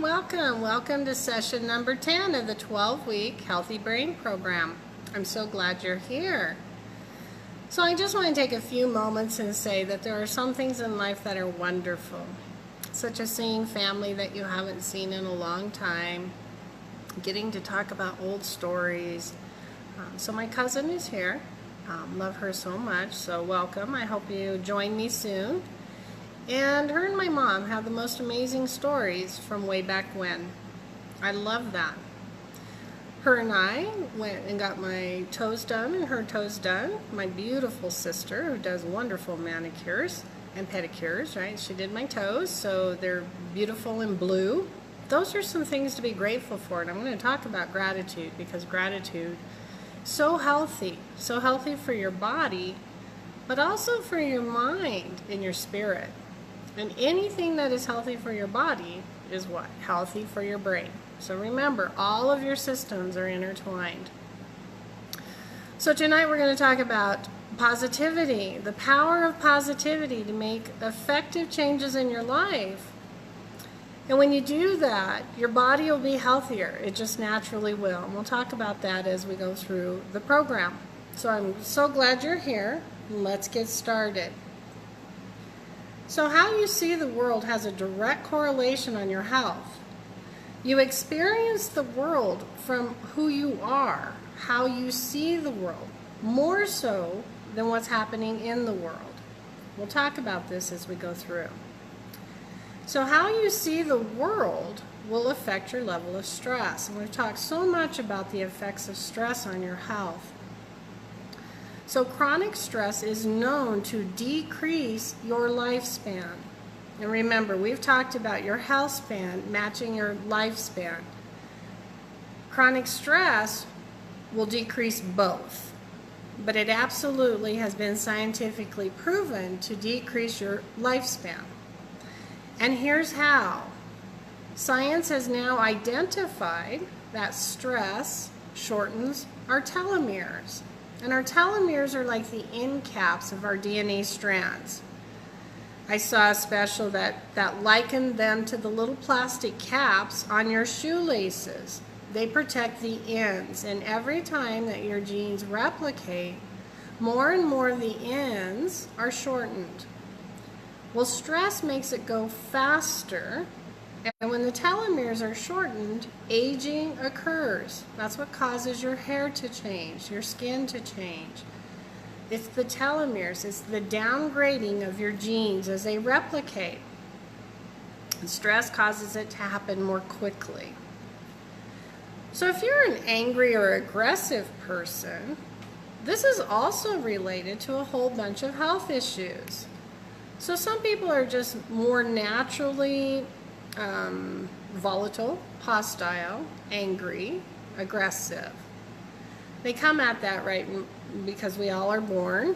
welcome. Welcome to session number 10 of the 12-week Healthy Brain Program. I'm so glad you're here. So I just want to take a few moments and say that there are some things in life that are wonderful, such as seeing family that you haven't seen in a long time, getting to talk about old stories. So my cousin is here. Love her so much, so welcome. I hope you join me soon. And her and my mom have the most amazing stories from way back when. I love that. Her and I went and got my toes done and her toes done. My beautiful sister, who does wonderful manicures and pedicures, right? She did my toes, so they're beautiful and blue. Those are some things to be grateful for, and I'm going to talk about gratitude because gratitude is so healthy for your body, but also for your mind and your spirit. And anything that is healthy for your body is what? Healthy for your brain. So remember, all of your systems are intertwined. So tonight we're going to talk about positivity, the power of positivity to make effective changes in your life. And when you do that, your body will be healthier. It just naturally will. And we'll talk about that as we go through the program. So I'm so glad you're here. Let's get started. So how you see the world has a direct correlation on your health. You experience the world from who you are, how you see the world, more so than what's happening in the world. We'll talk about this as we go through. So how you see the world will affect your level of stress. And we've talked so much about the effects of stress on your health. So chronic stress is known to decrease your lifespan. And remember, we've talked about your health span matching your lifespan. Chronic stress will decrease both, but it absolutely has been scientifically proven to decrease your lifespan. And here's how. Science has now identified that stress shortens our telomeres. And our telomeres are like the end caps of our DNA strands. I saw a special that likened them to the little plastic caps on your shoelaces. They protect the ends, and every time that your genes replicate, more and more of the ends are shortened. Well, stress makes it go faster, and when the telomeres are shortened, aging occurs. That's what causes your hair to change, your skin to change. It's the telomeres, it's the downgrading of your genes as they replicate. And stress causes it to happen more quickly. So if you're an angry or aggressive person, this is also related to a whole bunch of health issues. So some people are just more naturally volatile, hostile, angry, aggressive. They come at that right because we all are born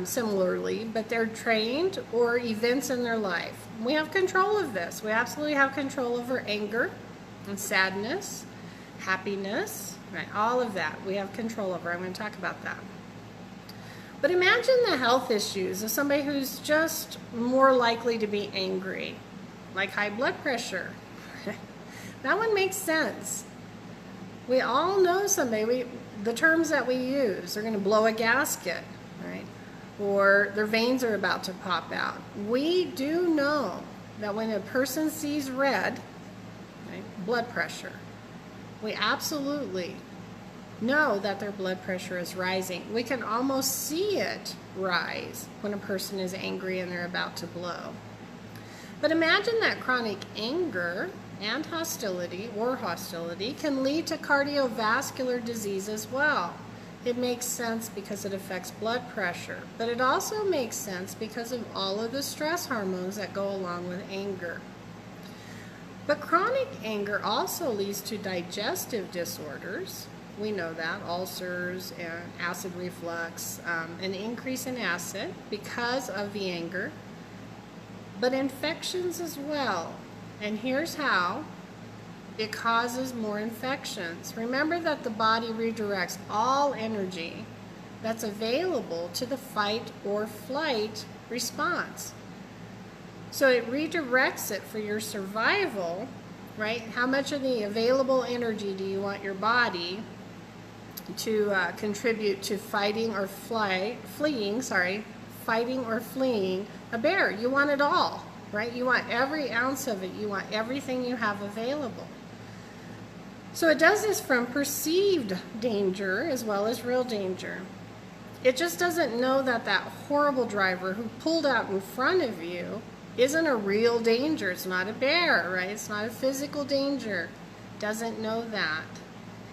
similarly, but they're trained or events in their life. We have control of this. We absolutely have control over anger and sadness, happiness, right? All of that we have control over. I'm going to talk about that. But imagine the health issues of somebody who's just more likely to be angry, like high blood pressure. That one makes sense. We all know somebody, the terms that we use, they're going to blow a gasket, right? Or their veins are about to pop out. We do know that when a person sees red, right, blood pressure, we absolutely know that their blood pressure is rising. We can almost see it rise when a person is angry and they're about to blow. But imagine that chronic anger and hostility can lead to cardiovascular disease as well. It makes sense because it affects blood pressure, but it also makes sense because of all of the stress hormones that go along with anger. But chronic anger also leads to digestive disorders. We know that, ulcers and acid reflux, an increase in acid because of the anger, but infections as well. And here's how. It causes more infections. Remember that the body redirects all energy that's available to the fight or flight response. So it redirects it for your survival, right? How much of the available energy do you want your body to contribute to fighting or fleeing a bear? You want it all, right? You want every ounce of it. You want everything you have available. So it does this from perceived danger as well as real danger. It just doesn't know that that horrible driver who pulled out in front of you isn't a real danger. It's not a bear, right? It's not a physical danger. Doesn't know that.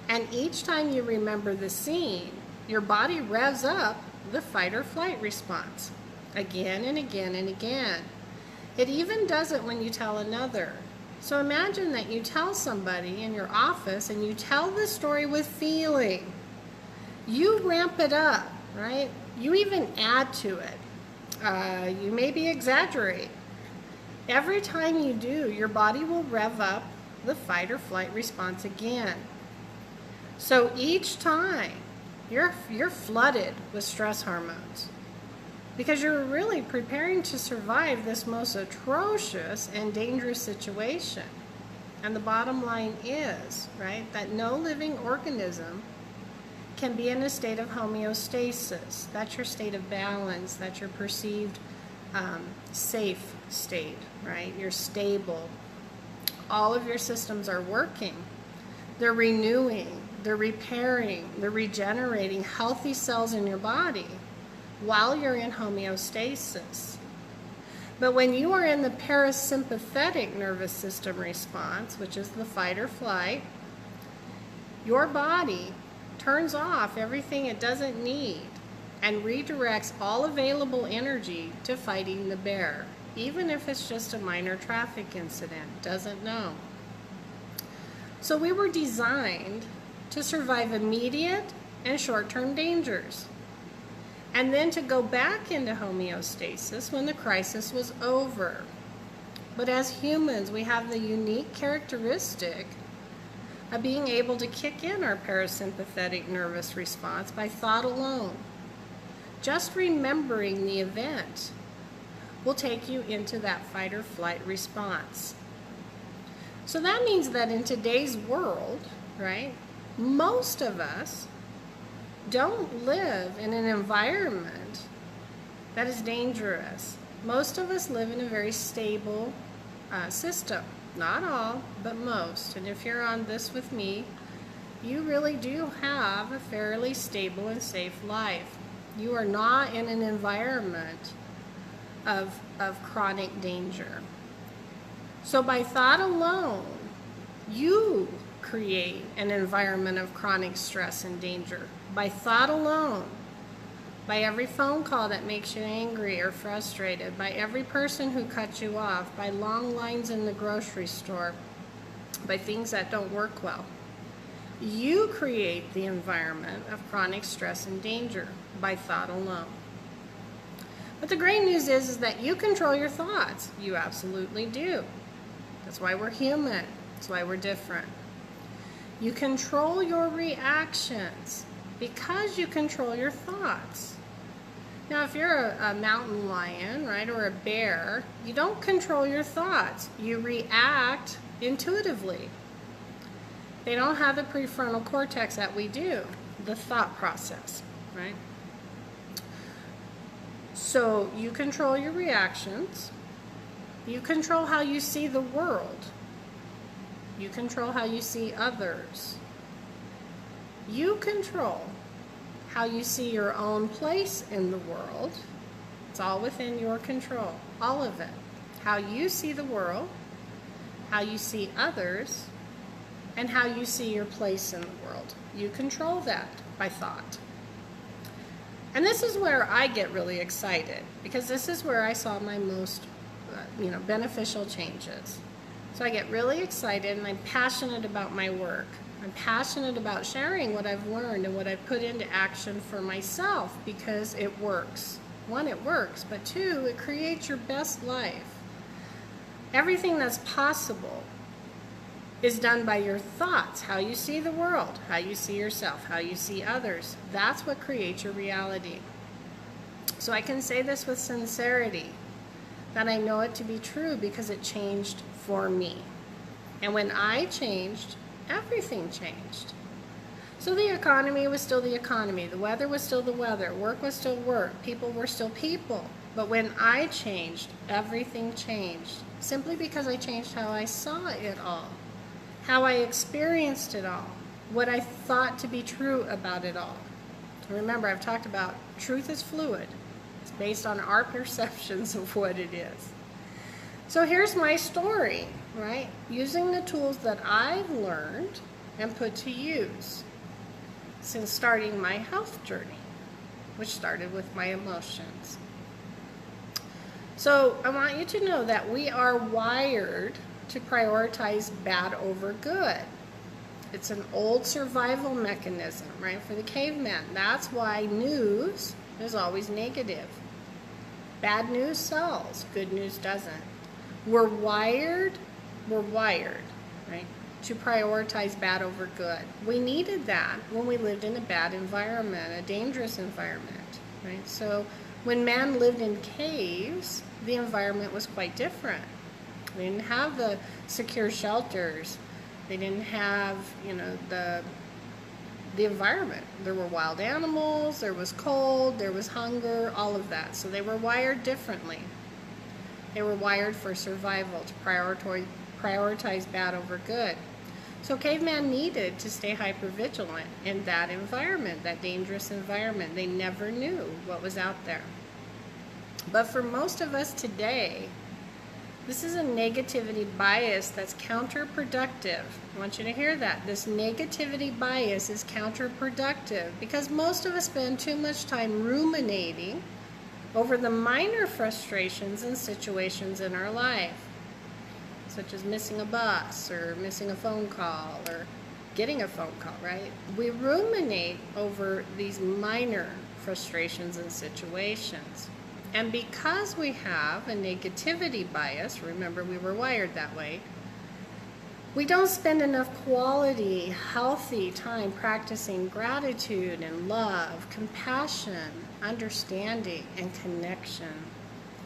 And each time you remember the scene, your body revs up the fight or flight response again and again and again. It even does it when you tell another. So imagine that you tell somebody in your office and you tell the story with feeling. You ramp it up, right? You even add to it. You maybe exaggerate. Every time you do, your body will rev up the fight or flight response again. So each time, you're flooded with stress hormones because you're really preparing to survive this most atrocious and dangerous situation. And the bottom line is, right, that no living organism can be in a state of homeostasis. That's your state of balance. That's your perceived safe state, right? You're stable. All of your systems are working. They're renewing, they're repairing, they're regenerating healthy cells in your body while you're in homeostasis. But when you are in the parasympathetic nervous system response, which is the fight or flight, your body turns off everything it doesn't need and redirects all available energy to fighting the bear, even if it's just a minor traffic incident. Doesn't know. So we were designed to survive immediate and short-term dangers, and then to go back into homeostasis when the crisis was over. But as humans, we have the unique characteristic of being able to kick in our parasympathetic nervous response by thought alone. Just remembering the event will take you into that fight or flight response. So that means that in today's world, right, most of us don't live in an environment that is dangerous. Most of us live in a very stable system. Not all, but most. And if you're on this with me, you really do have a fairly stable and safe life. You are not in an environment of chronic danger. So by thought alone, you create an environment of chronic stress and danger. By thought alone, by every phone call that makes you angry or frustrated, by every person who cuts you off, by long lines in the grocery store, by things that don't work well. You create the environment of chronic stress and danger by thought alone. But the great news is that you control your thoughts. You absolutely do. That's why we're human. That's why we're different. You control your reactions because you control your thoughts. Now, if you're a mountain lion, right, or a bear, you don't control your thoughts. You react intuitively. They don't have the prefrontal cortex that we do, the thought process, right? So you control your reactions. You control how you see the world. You control how you see others. You control how you see your own place in the world. It's all within your control, all of it. How you see the world, how you see others, and how you see your place in the world. You control that by thought. And this is where I get really excited, because this is where I saw my most beneficial changes. So I get really excited, and I'm passionate about my work. I'm passionate about sharing what I've learned and what I've put into action for myself, because it works. One, it works, but two, it creates your best life. Everything that's possible is done by your thoughts, how you see the world, how you see yourself, how you see others. That's what creates your reality. So I can say this with sincerity. that I know it to be true because it changed for me. And when I changed, everything changed. So the economy was still the economy, the weather was still the weather, work was still work, people were still people. But when I changed, everything changed, simply because I changed how I saw it all, how I experienced it all, what I thought to be true about it all. Remember, I've talked about truth is fluid. It's based on our perceptions of what it is. So here's my story, right? Using the tools that I've learned and put to use since starting my health journey, which started with my emotions. So I want you to know that we are wired to prioritize bad over good. It's an old survival mechanism, right, for the caveman. That's why news is always negative. Bad news sells, good news doesn't. We're wired, right, to prioritize bad over good. We needed that when we lived in a bad environment, a dangerous environment, right? So when man lived in caves, the environment was quite different. They didn't have the secure shelters. They didn't have, the environment. There were wild animals, there was cold, there was hunger, all of that. So they were wired differently. They were wired for survival, to prioritize bad over good. So caveman needed to stay hypervigilant in that environment, that dangerous environment. They never knew what was out there. But for most of us today, this is a negativity bias that's counterproductive. I want you to hear that. This negativity bias is counterproductive because most of us spend too much time ruminating over the minor frustrations and situations in our life, such as missing a bus or missing a phone call or getting a phone call, right? We ruminate over these minor frustrations and situations. And because we have a negativity bias, remember we were wired that way, we don't spend enough quality, healthy time practicing gratitude and love, compassion, understanding, and connection.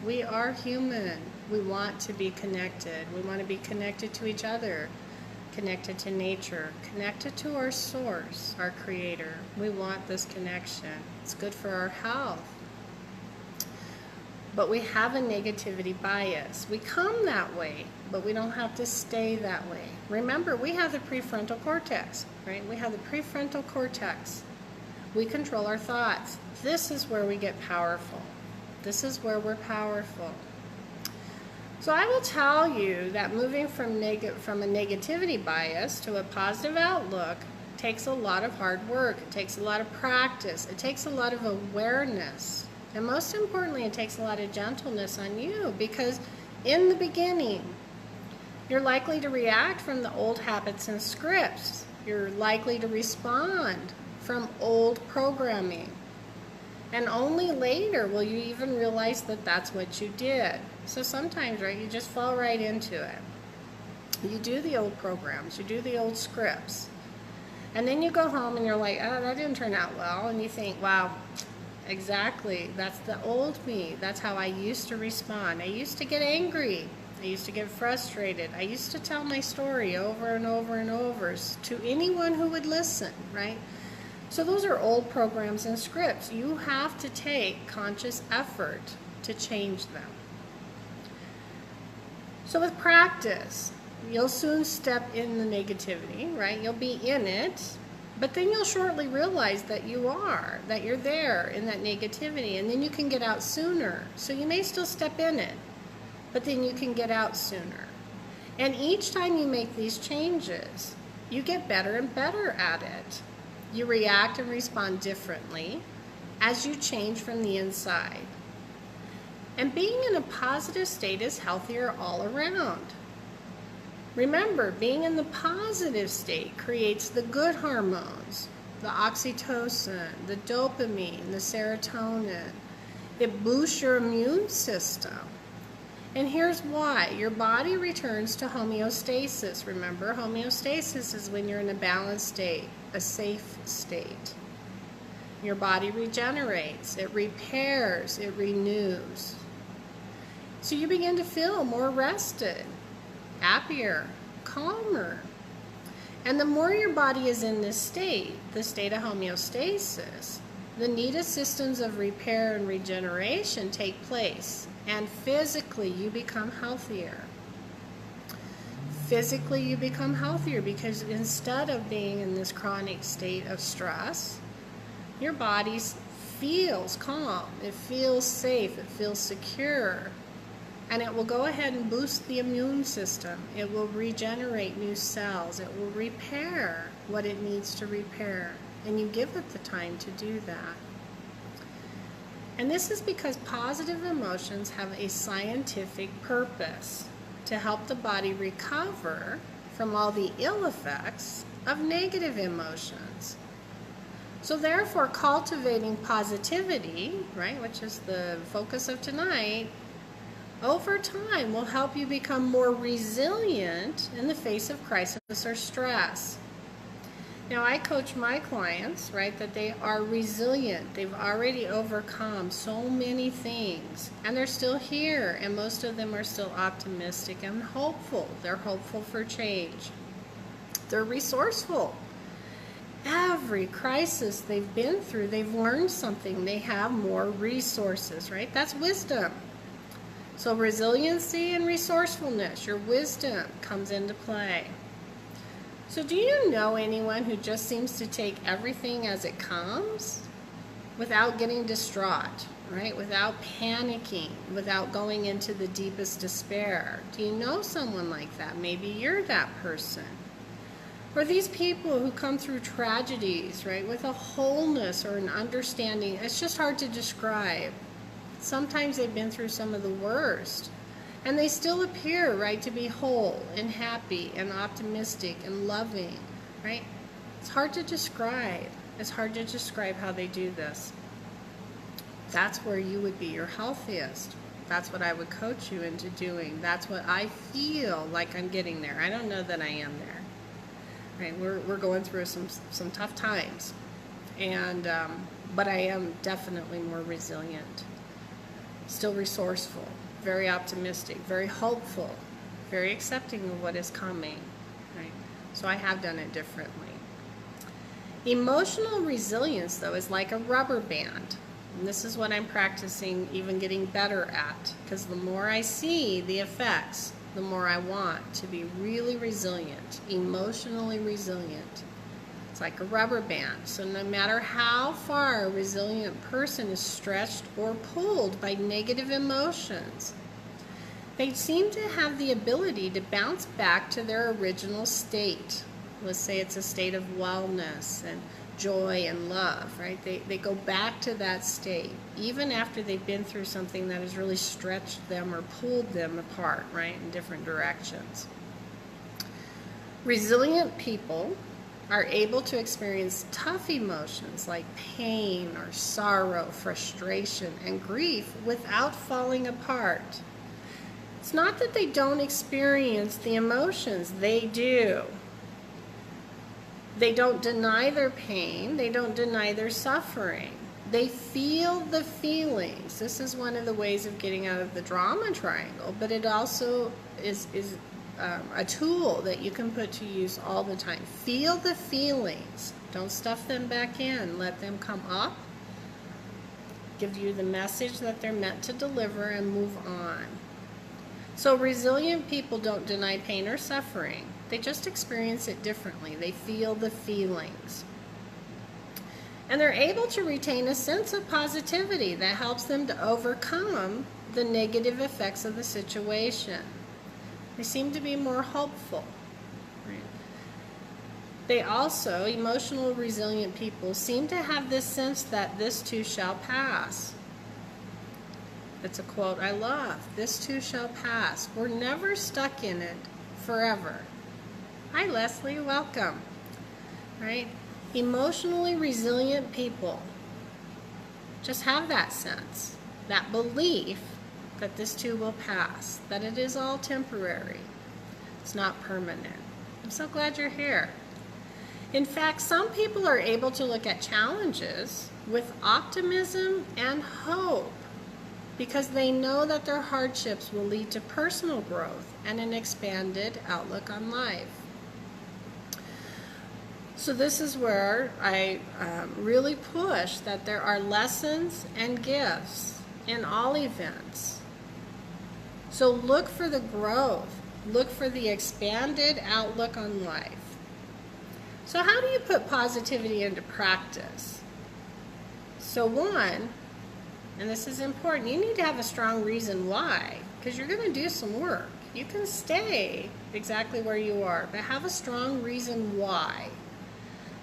We are human. We want to be connected. We want to be connected to each other, connected to nature, connected to our source, our creator. We want this connection. It's good for our health. But we have a negativity bias. We come that way, but we don't have to stay that way. Remember, we have the prefrontal cortex, right? We have the prefrontal cortex. We control our thoughts. This is where we get powerful. This is where we're powerful. So I will tell you that moving from a negativity bias to a positive outlook takes a lot of hard work. It takes a lot of practice. It takes a lot of awareness. And most importantly, it takes a lot of gentleness on you because in the beginning, you're likely to react from the old habits and scripts. You're likely to respond from old programming. And only later will you even realize that that's what you did. So sometimes, right, you just fall right into it. You do the old programs, you do the old scripts. And then you go home and you're like, oh, that didn't turn out well. And you think, wow, exactly, that's the old me. That's how I used to respond. I used to get angry. I used to get frustrated. I used to tell my story over and over and over to anyone who would listen, right? So those are old programs and scripts. You have to take conscious effort to change them. So with practice, you'll soon step in the negativity, right? You'll be in it, but then you'll shortly realize that that you're there in that negativity, and then you can get out sooner. So you may still step in it, but then you can get out sooner. And each time you make these changes, you get better and better at it. You react and respond differently as you change from the inside. And being in a positive state is healthier all around. Remember, being in the positive state creates the good hormones, the oxytocin, the dopamine, the serotonin. It boosts your immune system. And here's why. Your body returns to homeostasis. Remember, homeostasis is when you're in a balanced state, a safe state. Your body regenerates, it repairs, it renews. So you begin to feel more rested, happier, calmer. And the more your body is in this state, the state of homeostasis, the needed systems of repair and regeneration take place. And physically, you become healthier. Physically, you become healthier because instead of being in this chronic state of stress, your body feels calm, it feels safe, it feels secure, and it will go ahead and boost the immune system. It will regenerate new cells. It will repair what it needs to repair, and you give it the time to do that. And this is because positive emotions have a scientific purpose to help the body recover from all the ill effects of negative emotions. So therefore, cultivating positivity, right, which is the focus of tonight, over time will help you become more resilient in the face of crisis or stress. Now, I coach my clients, right, that they are resilient. They've already overcome so many things, and they're still here, and most of them are still optimistic and hopeful. They're hopeful for change. They're resourceful. Every crisis they've been through, they've learned something. They have more resources, right? That's wisdom. So resiliency and resourcefulness, your wisdom comes into play. So do you know anyone who just seems to take everything as it comes without getting distraught, right? Without panicking, without going into the deepest despair? Do you know someone like that? Maybe you're that person. Or these people who come through tragedies, right, with a wholeness or an understanding. It's just hard to describe. Sometimes they've been through some of the worst, and they still appear, right, to be whole and happy and optimistic and loving, right? It's hard to describe. It's hard to describe how they do this. That's where you would be your healthiest. That's what I would coach you into doing. That's what I feel like I'm getting there. I don't know that I am there. Right? We're going through some tough times, and but I am definitely more resilient, still resourceful, very optimistic, very hopeful, very accepting of what is coming. Right? So I have done it differently. Emotional resilience, though, is like a rubber band. And this is what I'm practicing, even getting better at, because the more I see the effects, the more I want to be really resilient, emotionally resilient. It's like a rubber band. So no matter how far a resilient person is stretched or pulled by negative emotions, they seem to have the ability to bounce back to their original state. Let's say it's a state of wellness and joy and love, right? They go back to that state, even after they've been through something that has really stretched them or pulled them apart, right, in different directions. Resilient people are able to experience tough emotions like pain or sorrow, frustration, and grief without falling apart. It's not that they don't experience the emotions, they do. They don't deny their pain. They don't deny their suffering. They feel the feelings. This is one of the ways of getting out of the drama triangle, but it also is a tool that you can put to use all the time. Feel the feelings. Don't stuff them back in. Let them come up, give you the message that they're meant to deliver, and move on. So resilient people don't deny pain or suffering. They just experience it differently. They feel the feelings. And they're able to retain a sense of positivity that helps them to overcome the negative effects of the situation. They seem to be more hopeful. Right? They also, emotional resilient people, seem to have this sense that this too shall pass. It's a quote I love. This too shall pass. We're never stuck in it forever. Hi, Leslie. Welcome. Right? Emotionally resilient people just have that sense, that belief that this too will pass, that it is all temporary. It's not permanent. I'm so glad you're here. In fact, some people are able to look at challenges with optimism and hope because they know that their hardships will lead to personal growth and an expanded outlook on life. So this is where I really push that there are lessons and gifts in all events. So look for the growth. Look for the expanded outlook on life. So how do you put positivity into practice? So one, and this is important, you need to have a strong reason why, because you're going to do some work. You can stay exactly where you are, but have a strong reason why.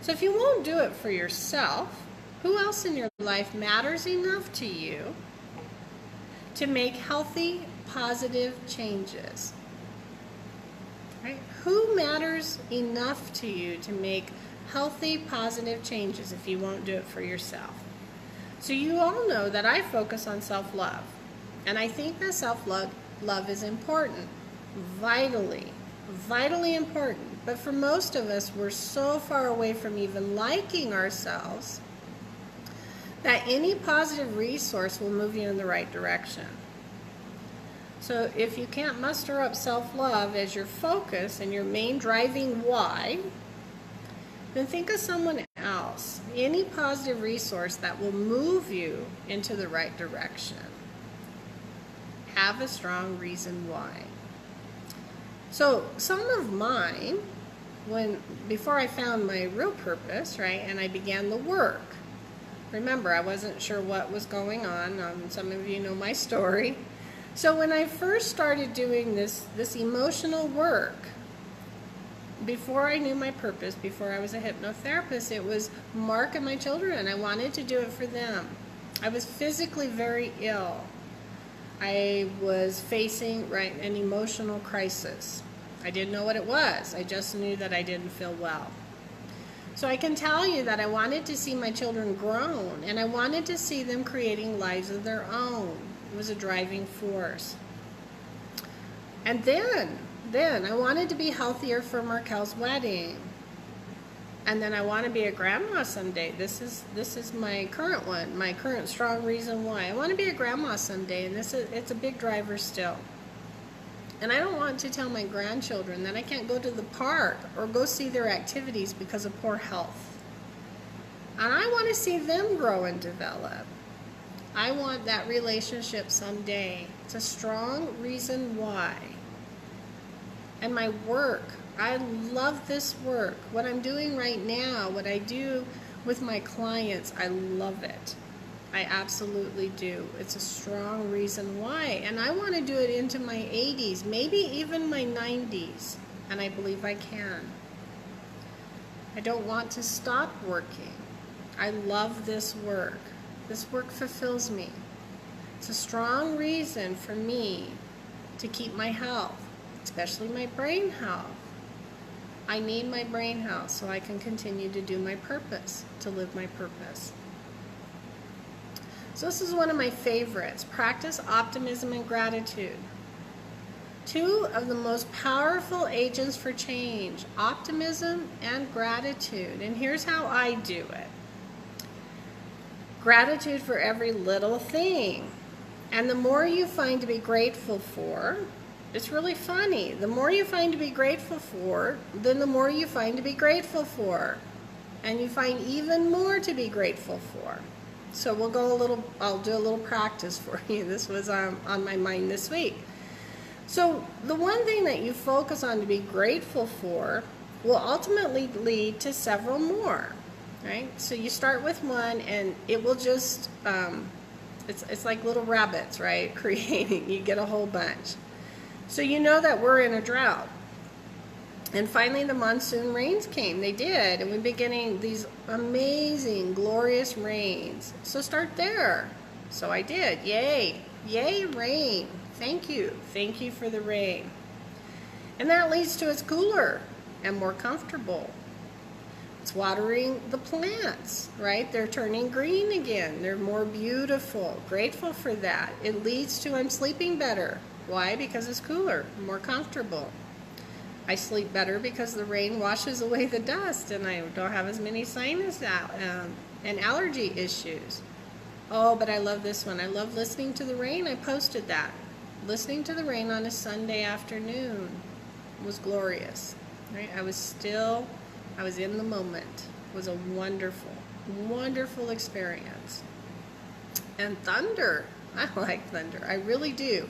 So if you won't do it for yourself, who else in your life matters enough to you to make healthy, positive changes? Right? Who matters enough to you to make healthy, positive changes if you won't do it for yourself? So you all know that I focus on self-love. And I think that self-love is important. Vitally important. But for most of us, we're so far away from even liking ourselves that any positive resource will move you in the right direction. So if you can't muster up self-love as your focus and your main driving why, then think of someone else, any positive resource that will move you into the right direction. Have a strong reason why. So some of mine, before I found my real purpose, right, and I began the work. Remember, I wasn't sure what was going on. Some of you know my story. So when I first started doing this emotional work, before I knew my purpose, before I was a hypnotherapist, it was Mark and my children. I wanted to do it for them. I was physically very ill. I was facing an emotional crisis. I didn't know what it was. I just knew that I didn't feel well. So I can tell you that I wanted to see my children grown, and I wanted to see them creating lives of their own. It was a driving force. And then I wanted to be healthier for Markel's wedding. And then I want to be a grandma someday. This is my current one, my current strong reason why. I want to be a grandma someday, and it's a big driver still. And I don't want to tell my grandchildren that I can't go to the park or go see their activities because of poor health. And I want to see them grow and develop. I want that relationship someday. It's a strong reason why. And my work, I love this work. What I'm doing right now, what I do with my clients, I love it. I absolutely do. It's a strong reason why. And I want to do it into my 80s, maybe even my 90s. And I believe I can. I don't want to stop working. I love this work. This work fulfills me. It's a strong reason for me to keep my health, especially my brain health. I need my brain health so I can continue to do my purpose, to live my purpose. So this is one of my favorites. Practice optimism and gratitude. Two of the most powerful agents for change, optimism and gratitude. And here's how I do it. Gratitude for every little thing. And the more you find to be grateful for, it's really funny. The more you find to be grateful for, then the more you find to be grateful for. And you find even more to be grateful for. So I'll do a little practice for you. This was on my mind this week. So the one thing that you focus on to be grateful for will ultimately lead to several more, right? So you start with one and it will just, it's like little rabbits, right? Creating, you get a whole bunch. So you know that we're in a drought. And finally the monsoon rains came. They did. And we've been getting these amazing, glorious rains. So start there. So I did. Yay. Yay, rain. Thank you. Thank you for the rain. And that leads to it's cooler and more comfortable. It's watering the plants, right? They're turning green again. They're more beautiful. Grateful for that. It leads to I'm sleeping better. Why? Because it's cooler, more comfortable. I sleep better because the rain washes away the dust and I don't have as many sinus and allergy issues. Oh, but I love this one. I love listening to the rain. I posted that. Listening to the rain on a Sunday afternoon was glorious. Right? I was in the moment. It was a wonderful, wonderful experience. And thunder. I like thunder. I really do.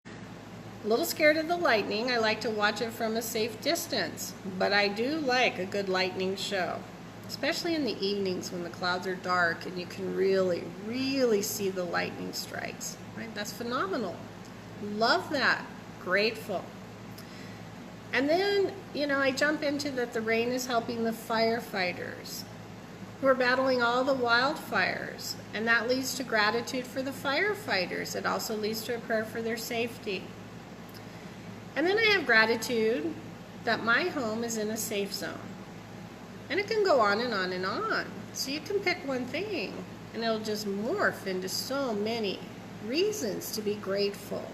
A little scared of the lightning. I like to watch it from a safe distance. But I do like a good lightning show. Especially in the evenings when the clouds are dark and you can really, really see the lightning strikes. Right? That's phenomenal. Love that. Grateful. And then, I jump into that the rain is helping the firefighters who are battling all the wildfires. And that leads to gratitude for the firefighters. It also leads to a prayer for their safety. And then I have gratitude that my home is in a safe zone. And it can go on and on and on. So you can pick one thing and it'll just morph into so many reasons to be grateful.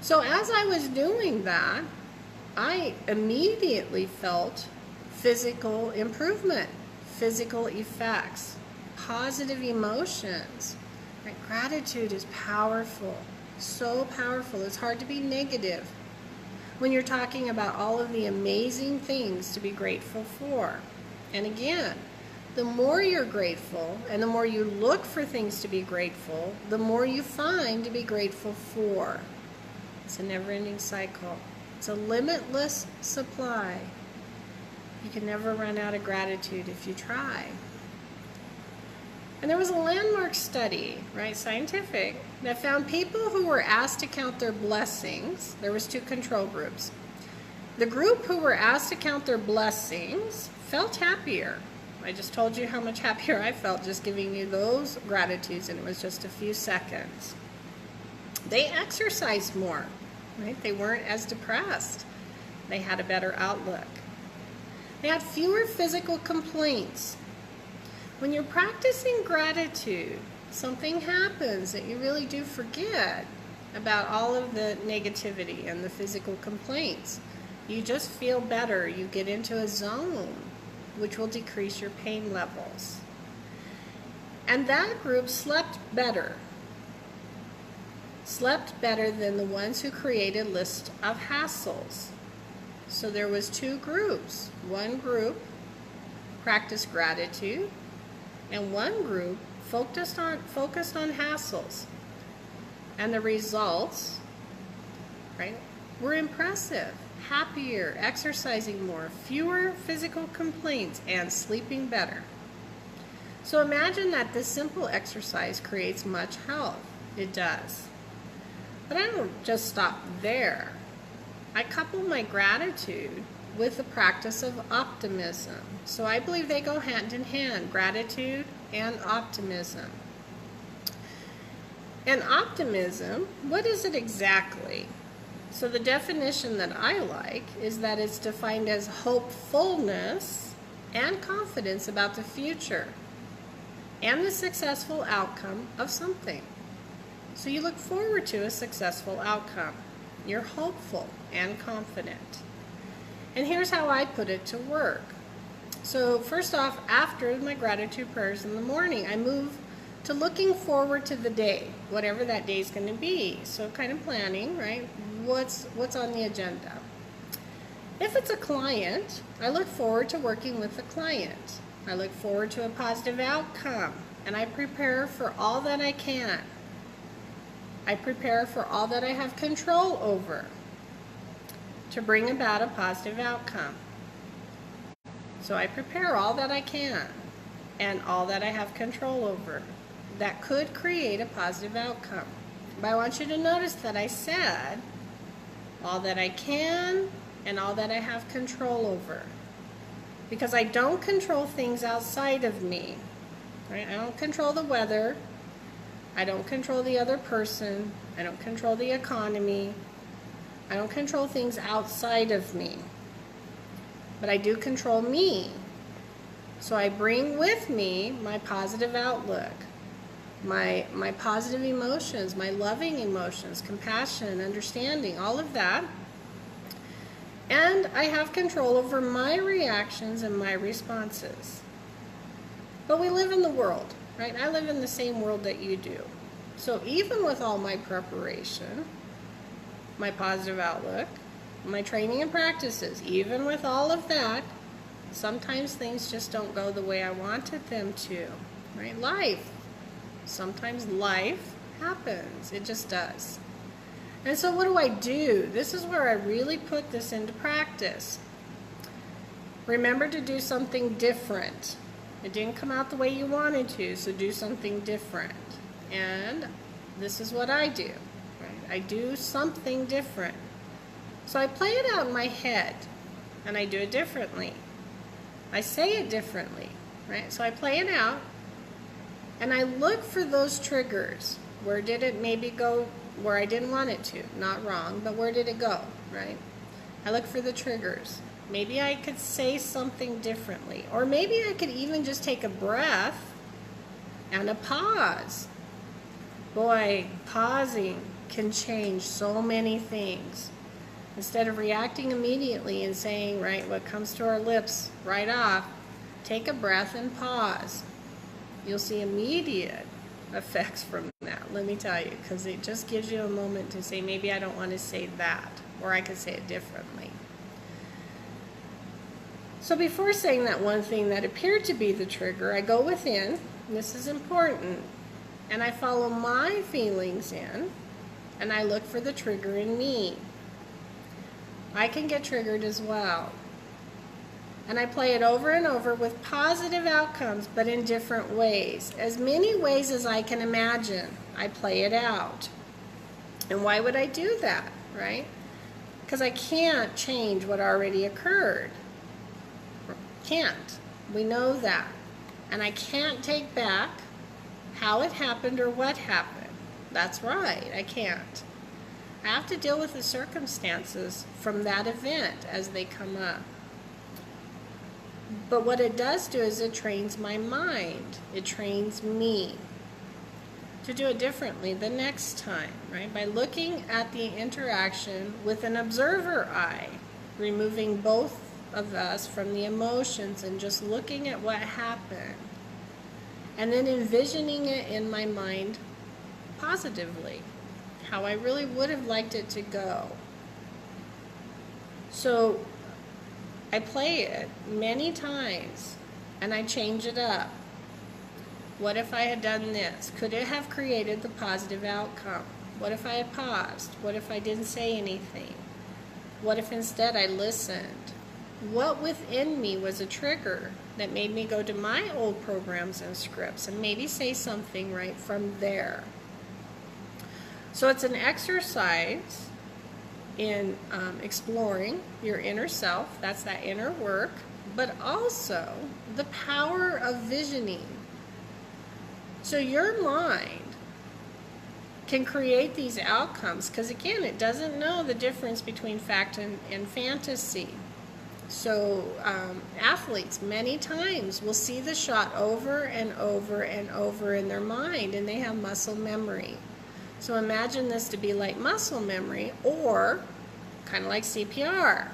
So as I was doing that, I immediately felt physical improvement, physical effects, positive emotions. Right? Gratitude is powerful, so powerful. It's hard to be negative when you're talking about all of the amazing things to be grateful for. And again, the more you're grateful and the more you look for things to be grateful, the more you find to be grateful for. It's a never-ending cycle. It's a limitless supply. You can never run out of gratitude if you try. And there was a landmark study, right, scientific, that found people who were asked to count their blessings. There was 2 control groups. The group who were asked to count their blessings felt happier. I just told you how much happier I felt just giving you those gratitudes, and it was just a few seconds. They exercised more, right? They weren't as depressed. They had a better outlook. They had fewer physical complaints. When you're practicing gratitude, something happens that you really do forget about all of the negativity and the physical complaints. You just feel better. You get into a zone which will decrease your pain levels. And that group slept better than the ones who created lists of hassles. So there was 2 groups. One group practiced gratitude, and one group focused on hassles. And the results, right, were impressive. Happier, exercising more, fewer physical complaints, and sleeping better. So imagine that this simple exercise creates much health. It does. But I don't just stop there. I couple my gratitude with the practice of optimism. So I believe they go hand in hand, gratitude and optimism. And optimism, what is it exactly? So the definition that I like is that it's defined as hopefulness and confidence about the future and the successful outcome of something. So you look forward to a successful outcome. You're hopeful and confident. And here's how I put it to work. So first off, after my gratitude prayers in the morning, I move to looking forward to the day, whatever that day is going to be. So kind of planning, right? What's on the agenda? If it's a client, I look forward to working with the client. I look forward to a positive outcome, and I prepare for all that I can. I prepare for all that I have control over to bring about a positive outcome. So I prepare all that I can and all that I have control over that could create a positive outcome. But I want you to notice that I said all that I can and all that I have control over. Because I don't control things outside of me. Right? I don't control the weather. I don't control the other person. I don't control the economy. I don't control things outside of me. But I do control me. So I bring with me my positive outlook, my positive emotions, my loving emotions, compassion, understanding, all of that. And I have control over my reactions and my responses. But we live in the world, right? I live in the same world that you do. So even with all my preparation, my positive outlook, my training and practices, even with all of that, sometimes things just don't go the way I wanted them to, right? Life. Sometimes life happens. It just does. And so what do? This is where I really put this into practice. Remember to do something different. It didn't come out the way you wanted to, so do something different. And this is what I do, right? I do something different. So I play it out in my head, and I do it differently. I say it differently, right? So I play it out, and I look for those triggers. Where did it maybe go where I didn't want it to? Not wrong, but where did it go, right? I look for the triggers. Maybe I could say something differently. Or maybe I could even just take a breath and a pause. Boy, pausing can change so many things. Instead of reacting immediately and saying, right, what comes to our lips right off, take a breath and pause. You'll see immediate effects from that, let me tell you, because it just gives you a moment to say, maybe I don't want to say that, or I could say it differently. So before saying that one thing that appeared to be the trigger, I go within, and this is important, and I follow my feelings in, and I look for the trigger in me. I can get triggered as well. And I play it over and over with positive outcomes, but in different ways. As many ways as I can imagine, I play it out. And why would I do that, right? Because I can't change what already occurred. Can't. We know that. And I can't take back how it happened or what happened. That's right, I can't. I have to deal with the circumstances from that event as they come up. But what it does do is it trains my mind. It trains me to do it differently the next time, right? By looking at the interaction with an observer eye, removing both of us from the emotions and just looking at what happened. And then envisioning it in my mind positively, how I really would have liked it to go. So I play it many times and I change it up. What if I had done this? Could it have created the positive outcome? What if I had paused? What if I didn't say anything? What if instead I listened? What within me was a trigger that made me go to my old programs and scripts and maybe say something right from there? So it's an exercise in exploring your inner self, that's that inner work, but also the power of visioning. So your mind can create these outcomes, because again, it doesn't know the difference between fact and fantasy. So athletes many times will see the shot over and over and over in their mind, and they have muscle memory. So imagine this to be like muscle memory, or kind of like CPR.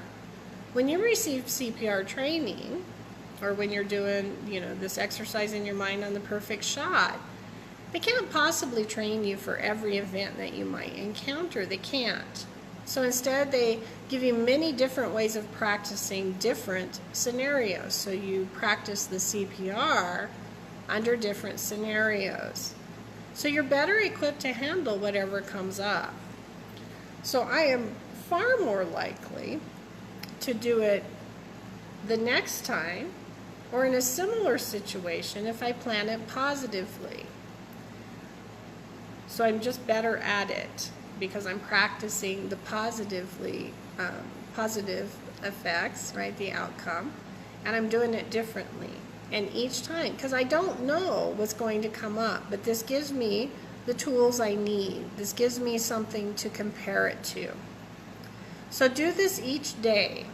When you receive CPR training, or when you're doing, this exercise in your mind on the perfect shot, they can't possibly train you for every event that you might encounter. They can't. So instead, they give you many different ways of practicing different scenarios. So you practice the CPR under different scenarios. So you're better equipped to handle whatever comes up. So I am far more likely to do it the next time or in a similar situation if I plan it positively. So I'm just better at it because I'm practicing the positive effects, right, the outcome, and I'm doing it differently. And each time, because I don't know what's going to come up, but this gives me the tools I need. This gives me something to compare it to. So do this each day.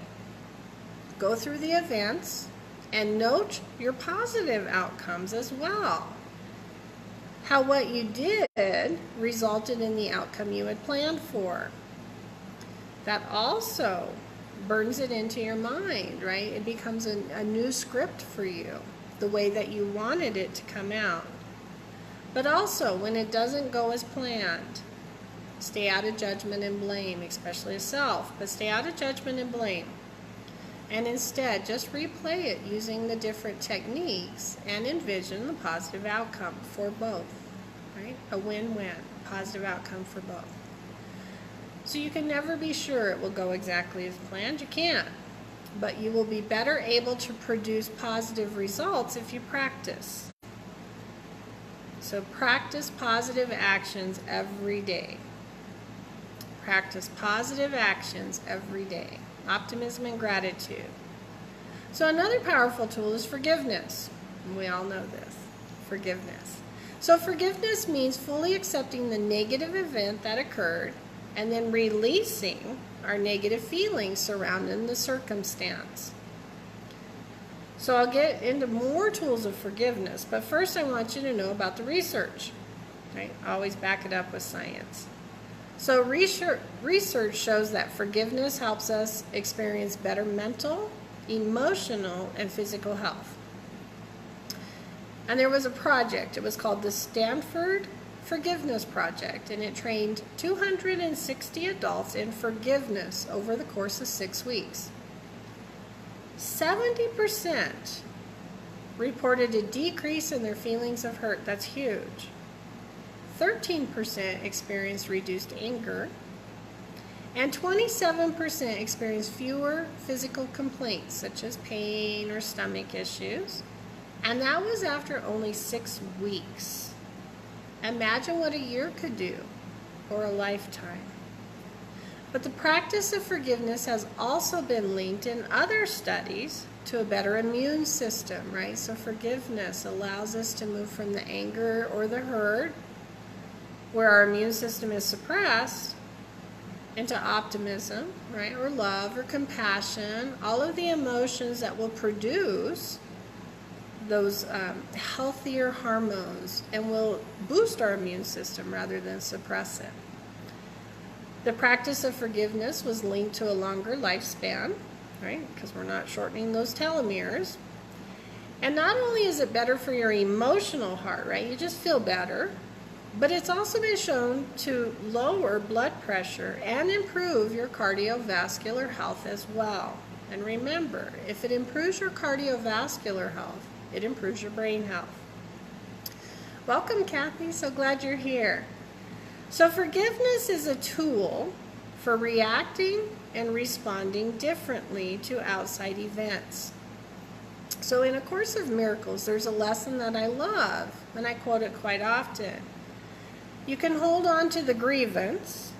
Go through the events and note your positive outcomes as well. How what you did resulted in the outcome you had planned for. That also burns it into your mind, right? It becomes a new script for you, the way that you wanted it to come out. But also, when it doesn't go as planned, stay out of judgment and blame, especially self, but stay out of judgment and blame. And instead, just replay it using the different techniques and envision the positive outcome for both, right? A win-win, positive outcome for both. So you can never be sure it will go exactly as planned. You can't. But you will be better able to produce positive results if you practice. So practice positive actions every day. Practice positive actions every day. Optimism and gratitude. So another powerful tool is forgiveness. We all know this. Forgiveness. So forgiveness means fully accepting the negative event that occurred and then releasing our negative feelings surrounding the circumstance. So I'll get into more tools of forgiveness, but first I want you to know about the research. Right? Always back it up with science. So research shows that forgiveness helps us experience better mental, emotional, and physical health. And there was a project. It was called the Stanford Forgiveness Project, and it trained 260 adults in forgiveness over the course of 6 weeks. 70% reported a decrease in their feelings of hurt. That's huge. 13% experienced reduced anger, and 27% experienced fewer physical complaints, such as pain or stomach issues, and that was after only 6 weeks. Imagine what a year could do, or a lifetime. But the practice of forgiveness has also been linked in other studies to a better immune system, right? So forgiveness allows us to move from the anger or the hurt, where our immune system is suppressed, into optimism, right? Or love or compassion, all of the emotions that will produce those healthier hormones and will boost our immune system rather than suppress it. The practice of forgiveness was linked to a longer lifespan, right? Because we're not shortening those telomeres. And not only is it better for your emotional heart, right? You just feel better. But it's also been shown to lower blood pressure and improve your cardiovascular health as well. And remember, if it improves your cardiovascular health, it improves your brain health. Welcome, Kathy. So glad you're here. So forgiveness is a tool for reacting and responding differently to outside events. So in A Course of Miracles, there's a lesson that I love, and I quote it quite often. You can hold on to the grievance,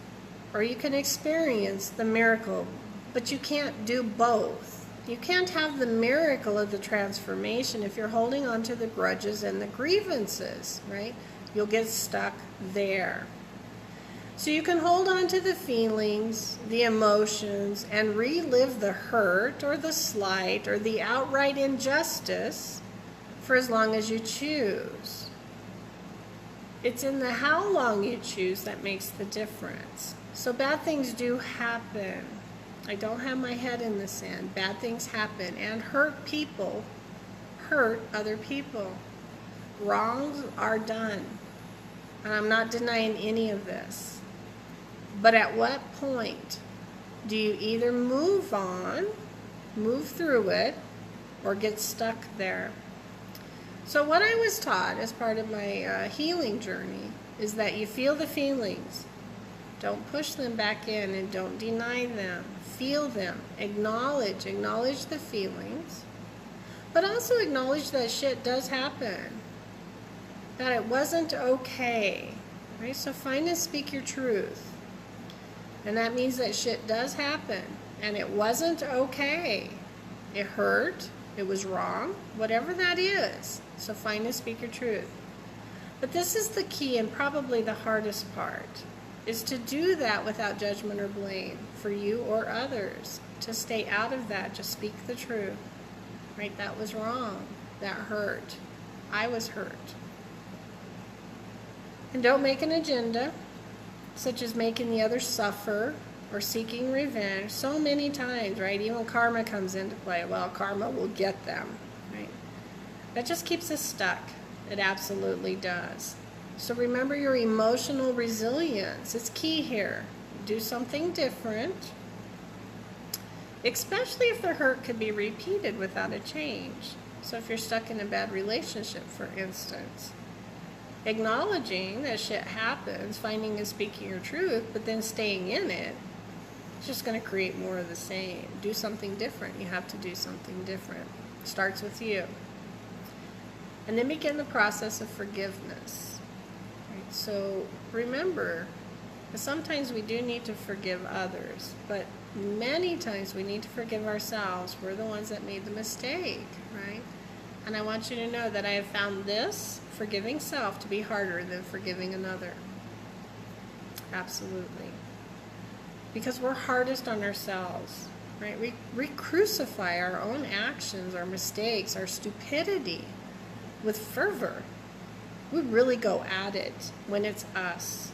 or you can experience the miracle, but you can't do both. You can't have the miracle of the transformation if you're holding on to the grudges and the grievances, right? You'll get stuck there. So you can hold on to the feelings, the emotions, and relive the hurt or the slight or the outright injustice for as long as you choose. It's in the how long you choose that makes the difference. So bad things do happen. I don't have my head in the sand. Bad things happen, and hurt people hurt other people. Wrongs are done, and I'm not denying any of this. But at what point do you either move on, move through it, or get stuck there? So what I was taught as part of my healing journey is that you feel the feelings. Don't push them back in and don't deny them. Feel them. Acknowledge the feelings. But also acknowledge that shit does happen. That it wasn't okay. Right? So find and speak your truth. And that means that shit does happen. And it wasn't okay. It hurt. It was wrong. Whatever that is. So find and speak your truth. But this is the key and probably the hardest part. Is to do that without judgment or blame for you or others. To stay out of that. Just speak the truth. Right? That was wrong. That hurt. I was hurt. And don't make an agenda, such as making the other suffer or seeking revenge. So many times, right? Even karma comes into play. Well, karma will get them. Right? That just keeps us stuck. It absolutely does. So remember your emotional resilience. It's key here. Do something different, especially if the hurt could be repeated without a change. So if you're stuck in a bad relationship, for instance, acknowledging that shit happens, finding and speaking your truth, but then staying in it, it's just going to create more of the same. Do something different. You have to do something different. It starts with you. And then begin the process of forgiveness. Right? So remember, sometimes we do need to forgive others, but many times we need to forgive ourselves. We're the ones that made the mistake, right? And I want you to know that I have found this, forgiving self, to be harder than forgiving another. Absolutely. Because we're hardest on ourselves, right? We crucify our own actions, our mistakes, our stupidity with fervor. We really go at it when it's us.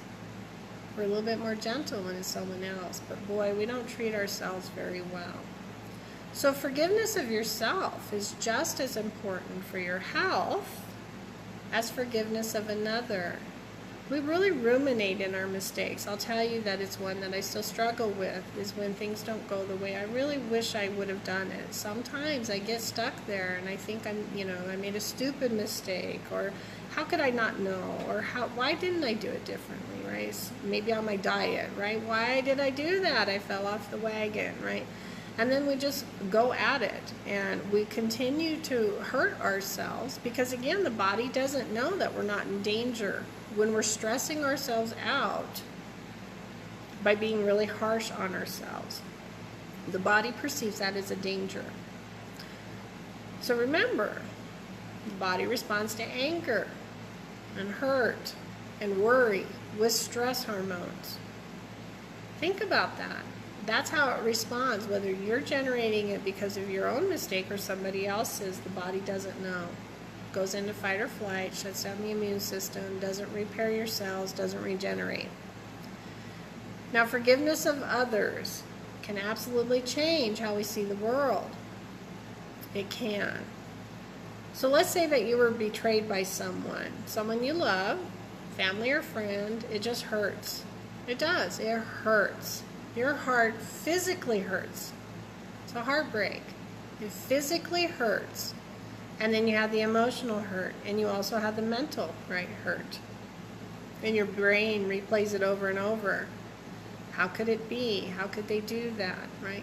We're a little bit more gentle when it's someone else, but boy, we don't treat ourselves very well. So forgiveness of yourself is just as important for your health as forgiveness of another. We really ruminate in our mistakes. I'll tell you that it's one that I still struggle with, is when things don't go the way I really wish I would have done it. Sometimes I get stuck there and I think I made a stupid mistake, or how could I not know, or why didn't I do it differently, right? Maybe on my diet, right? Why did I do that? I fell off the wagon, right? And then we just go at it, and we continue to hurt ourselves because, again, the body doesn't know that we're not in danger. When we're stressing ourselves out by being really harsh on ourselves, the body perceives that as a danger. So remember, the body responds to anger and hurt and worry with stress hormones. Think about that. That's how it responds, whether you're generating it because of your own mistake or somebody else's. The body doesn't know. Goes into fight or flight, shuts down the immune system, doesn't repair your cells, doesn't regenerate. Now, forgiveness of others can absolutely change how we see the world. It can. So let's say that you were betrayed by someone you love, family or friend. It just hurts. It does. It hurts. Your heart physically hurts. It's a heartbreak. It physically hurts. And then you have the emotional hurt, and you also have the mental hurt. And your brain replays it over and over. How could it be? How could they do that, right?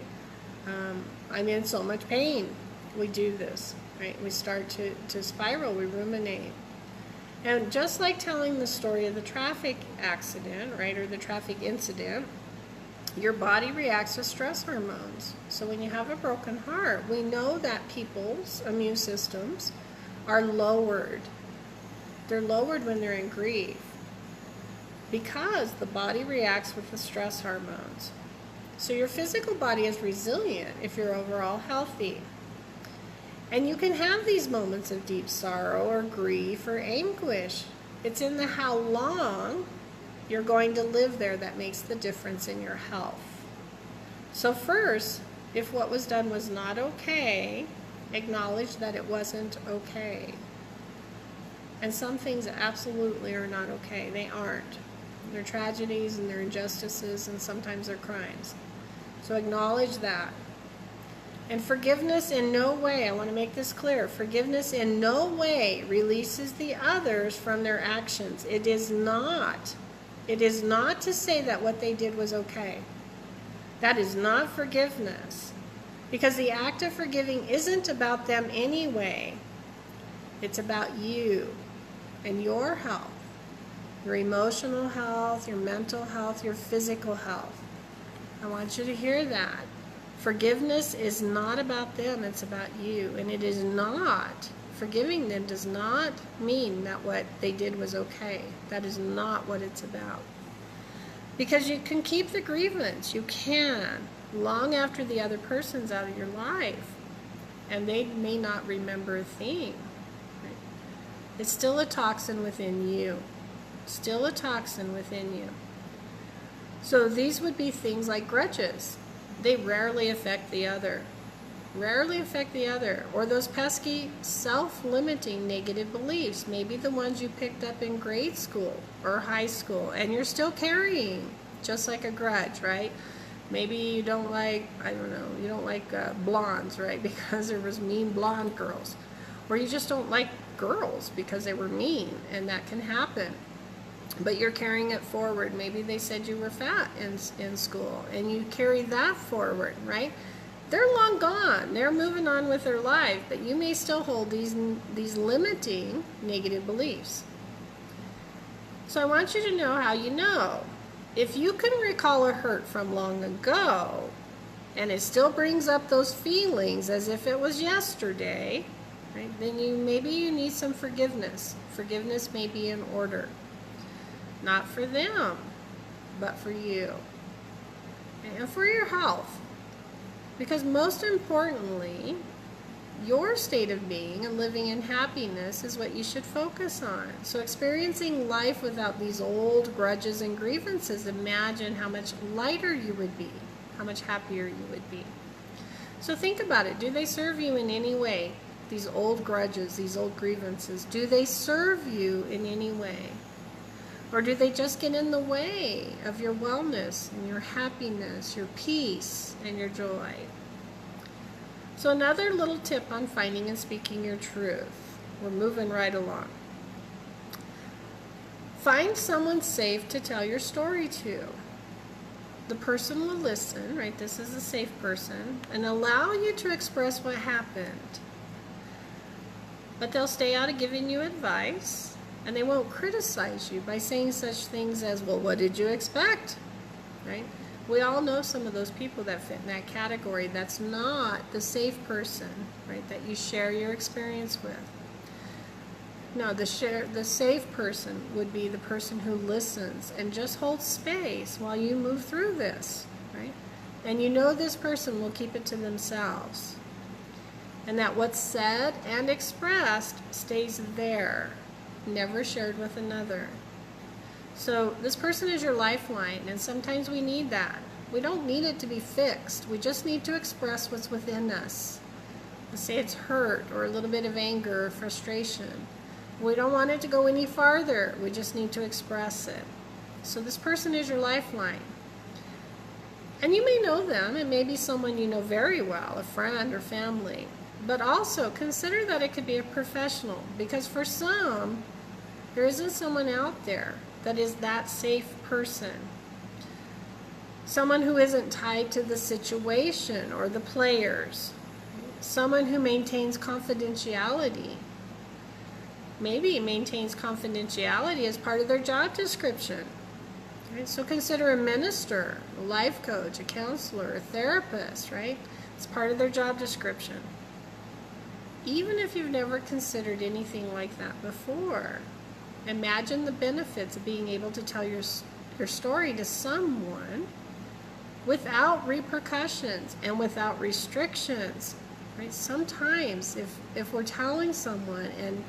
I'm in so much pain. We do this, right? We start to spiral, we ruminate. And just like telling the story of the traffic accident, right, or the traffic incident, your body reacts to stress hormones. So when you have a broken heart, we know that people's immune systems are lowered. They're lowered when they're in grief because the body reacts with the stress hormones. So your physical body is resilient if you're overall healthy. And you can have these moments of deep sorrow or grief or anguish. It's in the how long you're going to live there that makes the difference in your health. So first, if what was done was not okay, acknowledge that it wasn't okay. And some things absolutely are not okay. They aren't. They're tragedies and they're injustices and sometimes they're crimes. So acknowledge that. And forgiveness in no way, I want to make this clear, forgiveness in no way releases the others from their actions. It is not. It is not to say that what they did was okay. That is not forgiveness. Because the act of forgiving isn't about them anyway. It's about you and your health, your emotional health, your mental health, your physical health. I want you to hear that. Forgiveness is not about them, it's about you. And it is not, forgiving them does not mean that what they did was okay. That is not what it's about. Because you can keep the grievance, you can, long after the other person's out of your life. And they may not remember a thing. Right? It's still a toxin within you. Still a toxin within you. So these would be things like grudges. They rarely affect the other. rarely affect the other. Or those pesky self-limiting negative beliefs, maybe the ones you picked up in grade school or high school and you're still carrying, just like a grudge, right? Maybe you don't like, I don't know, you don't like blondes, right? Because there was mean blonde girls. Or you just don't like girls because they were mean, and that can happen. But you're carrying it forward. Maybe they said you were fat in school, and you carry that forward, right? They're long gone. They're moving on with their life, but you may still hold these limiting negative beliefs. So I want you to know how you know. If you can recall a hurt from long ago, and it still brings up those feelings as if it was yesterday, right, then maybe you need some forgiveness. Forgiveness may be in order. Not for them, but for you. And for your health. Because most importantly, your state of being and living in happiness is what you should focus on. So experiencing life without these old grudges and grievances, imagine how much lighter you would be, how much happier you would be. So think about it. Do they serve you in any way? These old grudges, these old grievances, do they serve you in any way? Or do they just get in the way of your wellness and your happiness, your peace, and your joy? So another little tip on finding and speaking your truth. We're moving right along. Find someone safe to tell your story to. The person will listen, right? This is a safe person, and allow you to express what happened. But they'll stay out of giving you advice, and they won't criticize you by saying such things as, well, what did you expect? Right? We all know some of those people that fit in that category. That's not the safe person, right, that you share your experience with. No, the safe person would be the person who listens and just holds space while you move through this, right? And you know this person will keep it to themselves. And that what's said and expressed stays there, never shared with another. So this person is your lifeline, and sometimes we need that. We don't need it to be fixed. We just need to express what's within us. Let's say it's hurt or a little bit of anger or frustration. We don't want it to go any farther. We just need to express it. So this person is your lifeline. And you may know them. It may be someone you know very well, a friend or family. But also consider that it could be a professional, because for some, there isn't someone out there that is that safe person. Someone who isn't tied to the situation or the players. Someone who maintains confidentiality. Maybe maintains confidentiality as part of their job description. Right? So consider a minister, a life coach, a counselor, a therapist, right? It's part of their job description. Even if you've never considered anything like that before, imagine the benefits of being able to tell your story to someone without repercussions and without restrictions. Right? Sometimes if we're telling someone and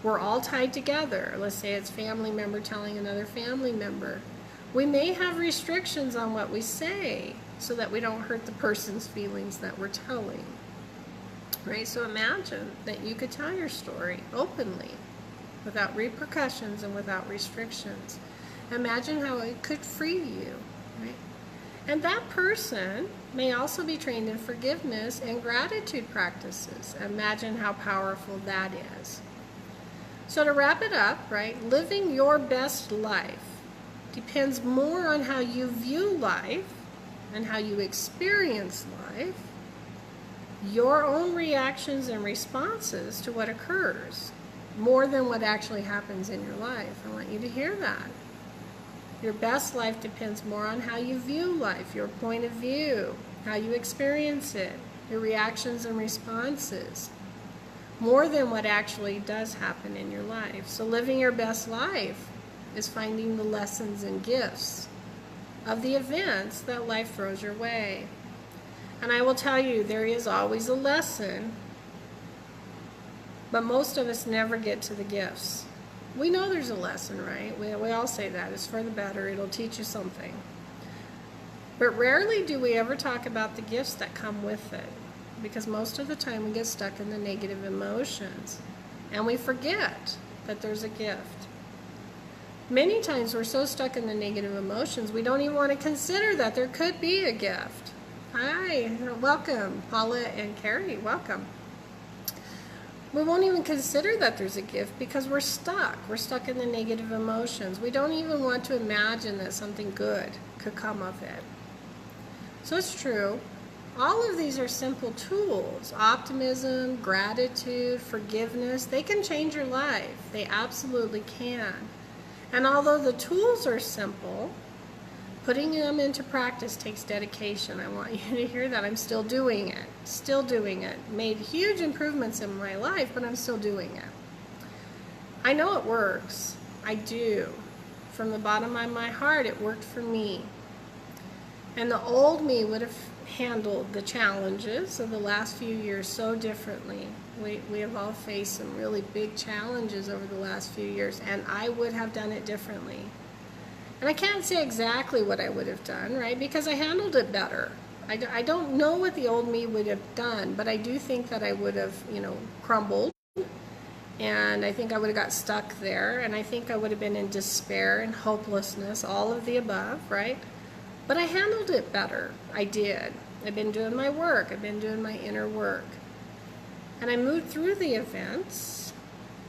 we're all tied together, let's say it's family member telling another family member, we may have restrictions on what we say so that we don't hurt the person's feelings that we're telling. Right? So imagine that you could tell your story openly, without repercussions and without restrictions. Imagine how it could free you, right? And that person may also be trained in forgiveness and gratitude practices. Imagine how powerful that is. So to wrap it up, right, living your best life depends more on how you view life and how you experience life, your own reactions and responses to what occurs, more than what actually happens in your life. I want you to hear that. Your best life depends more on how you view life, your point of view, how you experience it, your reactions and responses, more than what actually does happen in your life. So living your best life is finding the lessons and gifts of the events that life throws your way. And I will tell you, there is always a lesson, but most of us never get to the gifts. We know there's a lesson, right? We all say that. It's for the better. It'll teach you something. But rarely do we ever talk about the gifts that come with it. because most of the time we get stuck in the negative emotions and we forget that there's a gift. Many times we're so stuck in the negative emotions we don't even want to consider that there could be a gift. Hi, welcome, Paula and Carrie, welcome. We won't even consider that there's a gift because we're stuck. We're stuck in the negative emotions. We don't even want to imagine that something good could come of it. So it's true. All of these are simple tools. Optimism, gratitude, forgiveness, they can change your life. They absolutely can. And although the tools are simple, putting them into practice takes dedication. I want you to hear that. I'm still doing it. Still doing it. Made huge improvements in my life, but I'm still doing it. I know it works. I do. From the bottom of my heart, it worked for me. And the old me would have handled the challenges of the last few years so differently. We have all faced some really big challenges over the last few years, and I would have done it differently. And I can't say exactly what I would have done, right? Because I handled it better. I don't know what the old me would have done, but I do think that I would have, crumbled. And I think I would have got stuck there. And I think I would have been in despair and hopelessness, all of the above, right? But I handled it better. I did. I've been doing my work. I've been doing my inner work. And I moved through the events.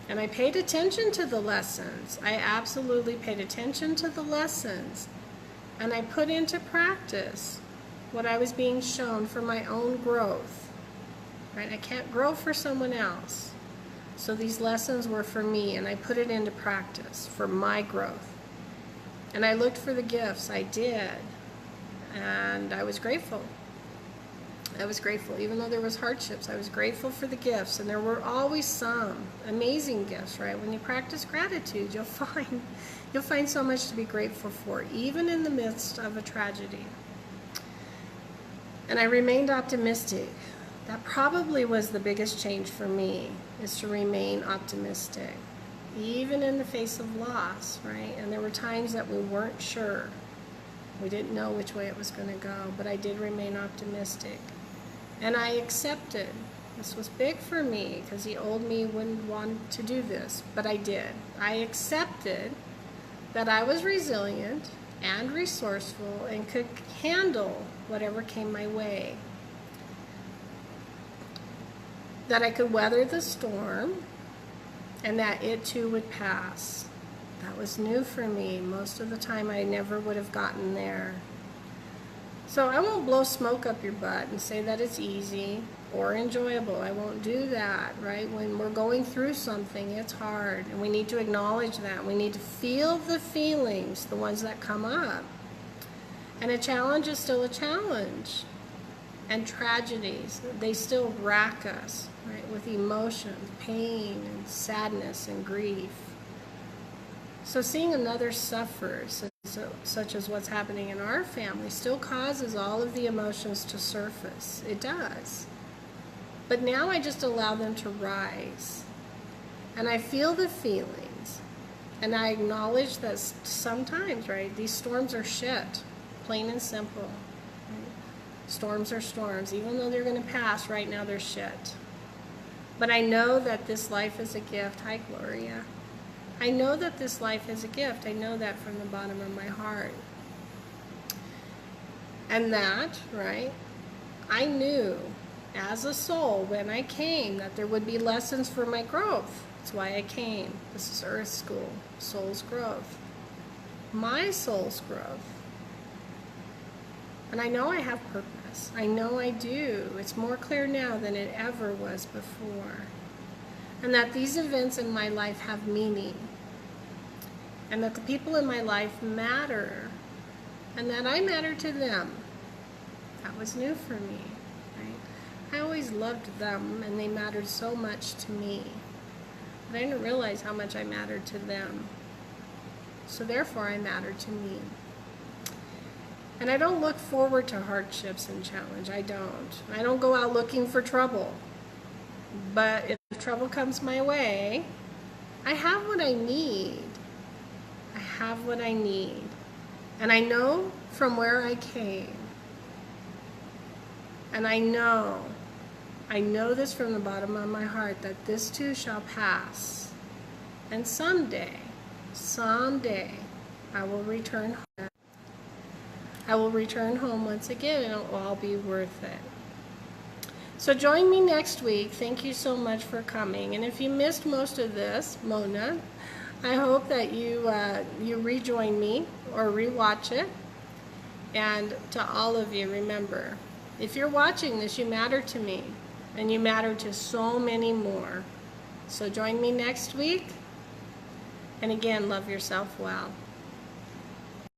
And I paid attention to the lessons. I absolutely paid attention to the lessons. And I put into practice what I was being shown for my own growth. Right? I can't grow for someone else. So these lessons were for me, and I put it into practice for my growth. And I looked for the gifts. I did. And I was grateful. I was grateful. Even though there was hardships, I was grateful for the gifts. And there were always some amazing gifts, right? When you practice gratitude, you'll find so much to be grateful for, even in the midst of a tragedy. And I remained optimistic. That probably was the biggest change for me, is to remain optimistic, even in the face of loss, right? And there were times that we weren't sure. We didn't know which way it was going to go, but I did remain optimistic. And I accepted. This was big for me because the old me wouldn't want to do this, but I did. I accepted that I was resilient and resourceful and could handle whatever came my way. That I could weather the storm and that it too would pass. That was new for me. Most of the time I never would have gotten there. So I won't blow smoke up your butt and say that it's easy or enjoyable. I won't do that, right? When we're going through something, it's hard, and we need to acknowledge that. We need to feel the feelings, the ones that come up. And a challenge is still a challenge. And tragedies, they such rack us, right, with emotions, pain, and sadness, and grief. So seeing another suffer, such as what's happening in our family, still causes all of the emotions to surface. It does. But now I just allow them to rise. And I feel the feelings. And I acknowledge that sometimes, right, these storms are shit, plain and simple. Right? Storms are storms. Even though they're going to pass, right now they're shit. But I know that this life is a gift. Hi, Gloria. I know that this life is a gift. I know that from the bottom of my heart. And that, right, I knew as a soul when I came that there would be lessons for my growth. That's why I came. This is Earth School, soul's growth. My soul's growth. And I know I have purpose. I know I do. It's more clear now than it ever was before. And that these events in my life have meaning. And that the people in my life matter. And that I matter to them. That was new for me. Right? I always loved them, and they mattered so much to me. But I didn't realize how much I mattered to them. So therefore, I mattered to me. And I don't look forward to hardships and challenge. I don't. I don't go out looking for trouble. But if trouble comes my way, I have what I need. I have what I need. And I know from where I came. And I know I know this from the bottom of my heart, that this too shall pass. And someday, I will return home. I will return home once again, and it will all be worth it. So join me next week. Thank you so much for coming. And if you missed most of this, Mona, I hope that you rejoin me or rewatch it. And to all of you, remember, if you're watching this, you matter to me, and you matter to so many more. So join me next week. And again, love yourself well.